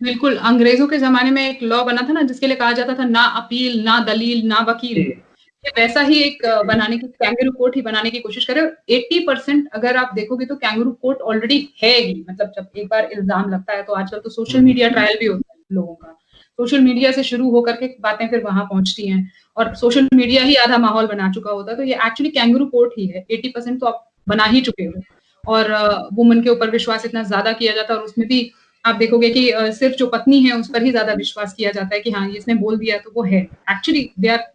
बिल्कुल, अंग्रेज़ों के ज़माने में एक लॉ बना था ना जिसके लिए कहा जाता था ना अपील, ना दलील, ना वकील। जी, ये वैसा ही एक बनाने की कैंगरू कोर्ट ही बनाने की कोशिश करे और 80% अगर आप देखोगे तो कैंगरू कोर्ट ऑलरेडी है ही। मतलब जब एक बार इल्ज़ाम लगता है तो आजकल तो सोशल हुँ, मीडिया ट्रायल भी होता है लोगों का। सोशल मीडिया से शुरू होकर के बातें फिर वहाँ पहुँचती हैं और सोशल मीडिया ही आधा माहौल बना चुका होता है। तो ये एक्चुअली कैंगरू कोर्ट ही है। 80% तो आप बना ही चुके हो और वुमन के ऊपर विश्वास इतना ज़्यादा किया जाता है और उसमें भी आप देखोगे कि सिर्फ़ जो पत्नी है उस पर ही ज़्यादा विश्वास किया जाता है कि हाँ, इसने बोल दिया तो वो है। Actually they are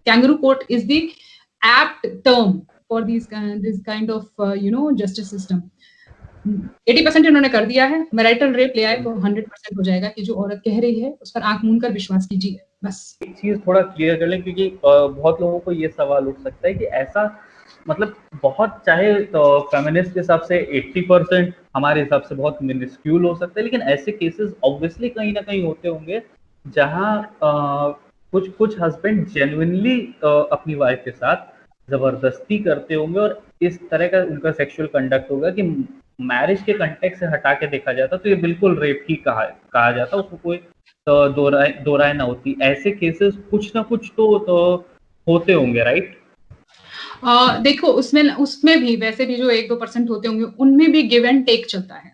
kangaroo court is the apt term for this kind of justice system. 80% इन्होंने कर दिया है, मैरिटल रेप ले आए हुँ। तो 100% हो जाएगा कि जो औरत कह रही है उस पर आँख मूंद कर विश्वास कीजिए, बस। एक चीज़ थोड़ा क्लियर कर लें क्योंकि बहुत लोगों को ये सवाल उठ सकता है कि ऐसा मतलब बहुत चाहे तो फेमिनिस्ट के हिसाब से 80% हमारे हिसाब से बहुत मिनिस्क्यूल हो सकता है, लेकिन ऐसे केसेस ऑब्वियसली कहीं न कहीं होते होंगे जहाँ कुछ कुछ हस्बैंड जेन्युइनली अपनी वाइफ के साथ ज़बरदस्ती करते होंगे और इस तरह का उनका सेक्सुअल कंडक्ट होगा कि मैरिज के कॉन्टेक्स्ट से हटा के देखा जाता तो ये बिल्कुल रेप ही कहा जाता, उसको कोई दो राय ना होती। ऐसे केसेस कुछ ना कुछ तो होते होंगे, राइट? देखो उसमें भी वैसे भी जो 1-2% होते होंगे, उनमें भी गिव एंड टेक चलता है।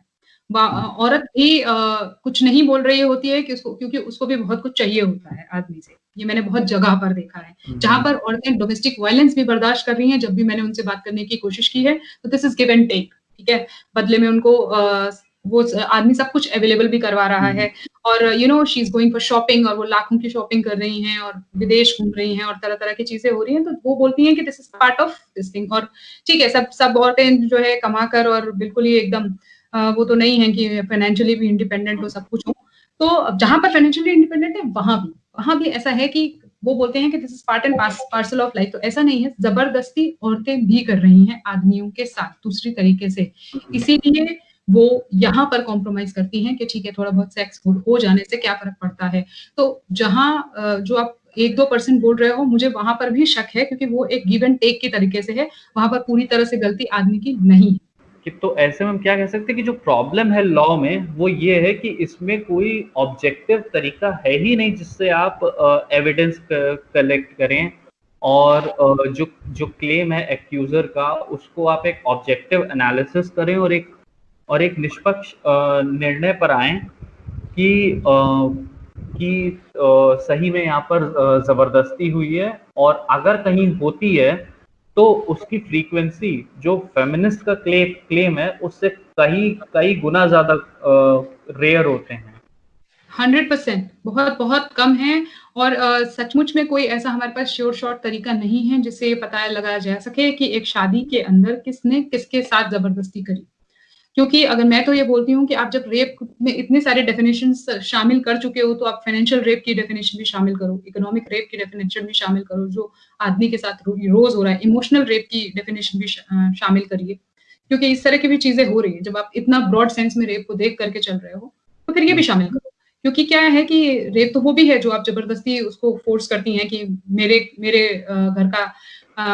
औरत भी कुछ नहीं बोल रही होती है कि उसको क्योंकि उसको भी बहुत कुछ चाहिए होता है आदमी से। ये मैंने बहुत जगह पर देखा है। जहाँ हम्म, पर औरतें डोमेस्टिक वायलेंस भी बर्दाश्त कर रही हैं, जब भी मैंने उनसे बात करने की कोशिश की है, तो this is give and take, ठीक है? बदले में उनको वो आदमी सब कुछ अवेलेबल भी करवा रहा हम्म, है और she is going for shopping और वो लाखों की शॉपिंग कर रही हैं और विदेश घूम रही हैं और तरह-तरह की चीज़ें हो रही हैं, तो वो बोलती हैं कि this is part of this thing और ठीक है, सब सब औरतें जो है कमा कर और बिल्कुल ही एकदम वो तो नहीं है कि फाइनेंशियली भी इंडिपेंडेंट हो, सब कुछ हो। तो जहाँ पर फाइनेंशियली इंडिपेंडेंट है, वहाँ भी ऐसा है कि वो बोलते हैं कि this is part and parcel of life तो ऐसा नहीं है, ज़बरदस्ती औरतें भी कर रही हैं आदमियों के साथ दूसरी तरीके से। हम्म। इसीलिए वो यहाँ पर कॉम्प्रोमाइज़ करती हैं कि ठीक है, थोड़ा बहुत सेक्स हो जाने से क्या फ़र्क पड़ता है। तो जहाँ जो आप 1-2% बोल रहे हो, मुझे वहाँ पर भी शक है क्योंकि वो एक गिव एंड टेक के तरीके से है, वहाँ पर पूरी तरह से गलती आदमी की नहीं है। कि तो ऐसे में हम क्या कह सकते हैं कि जो प्रॉब्लम है लॉ में वो ये है कि इसमें कोई ऑब्जेक्टिव तरीका है ही नहीं जिससे आप एविडेंस कलेक्ट करें और जो जो क्लेम है एक्यूजर का उसको आप एक ऑब्जेक्टिव एनालिसिस करें और एक निष्पक्ष निर्णय पर आएं कि सही में यहाँ पर ज़बरदस्ती हुई है और अगर कहीं होती है तो उसकी फ्रीक्वेंसी जो फेमिनिस्ट का क्लेम है उससे कई कई गुना ज़्यादा रेयर होते हैं। 100% बहुत बहुत कम है और सचमुच में कोई ऐसा हमारे पास श्योर शॉर्ट तरीका नहीं है जिससे ये पता लगाया जा सके कि एक शादी के अंदर किसने किसके साथ ज़बरदस्ती करी। क्योंकि अगर मैं तो ये बोलती हूँ कि आप जब रेप में इतने सारे डेफिनिशंस शामिल कर चुके हो, तो आप फाइनेंशियल रेप की डेफिनिशन भी शामिल करो, इकोनॉमिक रेप की डेफिनिशन भी शामिल करो, जो आदमी के साथ रोज़ हो रहा है, इमोशनल रेप की डेफिनिशन भी शामिल करिए। क्योंकि इस तरह की भी चीज़ें हो रही हैं, जब आप इतना ब्रॉड सेंस में रेप को देख करके चल रहे हो, तो फिर ये भी शामिल करो। क्योंकि क्या है कि रेप तो वो भी है जो आप ज़बरदस्ती उसको फ़ोर्स करती हैं कि मेरे मेरे घर का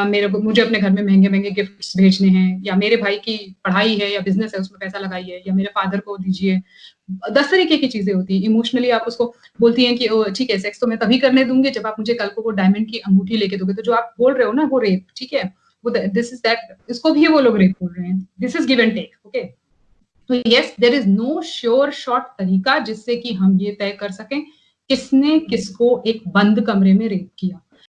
मेरे को मुझे अपने घर में महँगे-महँगे गिफ्ट्स भेजने हैं या मेरे भाई की पढ़ाई है या बिज़नेस है उसमें पैसा लगाइए या मेरे फादर को दीजिए। 10 तरीके की चीज़ें होती हैं। इमोशनली आप उसको बोलती हैं कि ठीक है सेक्स तो मैं तभी करने दूँगी जब आप मुझे कल को वो डायमंड की अंगूठी लेके दोगे। तो जो आप बोल रहे हो ना वो रेप, ठीक है? वो दिस इज़ दैट इसको भी वो लोग रेप बोल रहे हैं। This is give and take, okay? तो yes there is no sure shot तरीका जिससे कि हम ये तय कर सकें किसने किसको एक बंद कमरे में रेप किया।